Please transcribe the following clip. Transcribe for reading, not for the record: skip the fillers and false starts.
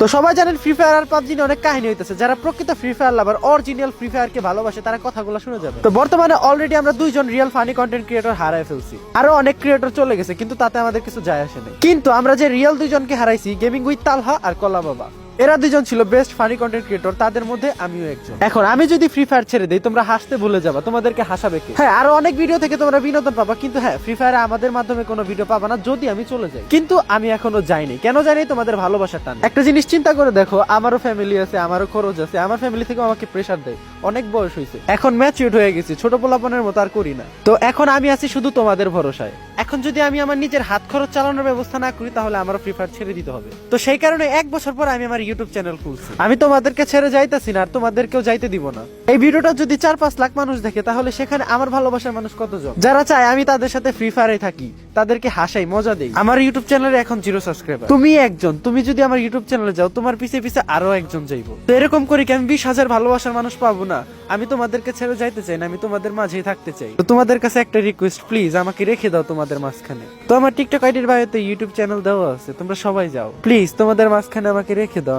তো সবাই জানেন ফ্রি ফায়ার আর পাবজি নিয়ে অনেক কাহিনী হইতেছে। যারা প্রকৃত ফ্রি ফায়ার লাভার, অরিজিনাল ফ্রি ফায়ার কে ভালোবাসে, তারা কথাগুলো শুনে যাবে। তো বর্তমানে অলরেডি আমরা দুইজন রিয়েল ফানি কন্টেন্ট ক্রিয়েটর হারাই ফেলছি, আরো অনেক ক্রিয়েটর চলে গেছে, কিন্তু তাতে আমাদের কিছু যায় আসে নাই। কিন্তু আমরা যে রিয়েল দুইজনকে হারাইছি, গেমিং উইথ তালহা আর কলা বাবা, এরা দুজন ছিল বেস্ট ফানি কন্টেন্ট ক্রিয়েটর, তাদের মধ্যে আমিও একজন। এখন আমি যদি ফ্রি ফায়ার ছেড়ে দেই, তোমরা হাসতে ভুলে যাবা, তোমাদেরকে হাসাবে কে? হ্যাঁ, আরো অনেক ভিডিও থেকে তোমরা বিনোদন পাবা, কিন্তু হ্যাঁ, ফ্রি ফায়ারে আমাদের মাধ্যমে কোনো ভিডিও পাবা না যদি আমি চলে যাই। কিন্তু আমি এখনো যাইনি, কেন যাইনি? তোমাদের ভালোবাসার টান। একটা জিনিস চিন্তা করে দেখো, আমারও ফ্যামিলি আছে, আমারও খরচ আছে, আমার ফ্যামিলি থেকে আমাকে প্রেসার দেয়। অনেক বয়স হয়েছে, এখন ম্যাচিউরড হয়ে গেছি, ছোট পোলাপনের মতো আর করি না। তো এখন আমি আছি শুধু তোমাদের ভরসায়। এখন যদি আমি আমার নিজের হাত খরচ চালানোর ব্যবস্থা না করি, তাহলে আমারও ফ্রি ফায়ার ছেড়ে দিতে হবে। তো সেই কারণে 1 বছর পর আমি আমার ইউটিউব চ্যানেল খুলছি। আমি তোমাদেরকে ছেড়ে যাইতেছি না, আর তোমাদেরকেও যাইতে দিব না। এই ভিডিওটা যদি 4-5 লাখ মানুষ দেখে, তাহলে সেখানে আমার ভালোবাসার মানুষ কতজন? যারা চায় আমি তাদের সাথে ফ্রি ফায়ারে থাকি, তাদেরকে হাসাই, মজা দেই। আমার ইউটিউব চ্যানেলে এখন 0 সাবস্ক্রাইবার। তুমি একজন, তুমি যদি আমার ইউটিউব চ্যানেলে যাও, তোমার পিছে পিছে আরো একজন যাইবো। তো এরকম করি কি আমি 20,000 ভালোবাসার মানুষ পাবো না? আমি তোমাদেরকে ছেড়ে যাইতে চাই না, আমি তোমাদের মাঝেই থাকতে চাই। তো তোমাদের কাছে একটা রিকোয়েস্ট, প্লিজ আমাকে রেখে দাও তোমাদের মাঝখানে। তো আমার টিকটক আইডির বায়োতে ইউটিউব চ্যানেল দেওয়া আছে, তোমরা সবাই যাও প্লিজ, তোমাদের মাঝখানে আমাকে রেখে দাও।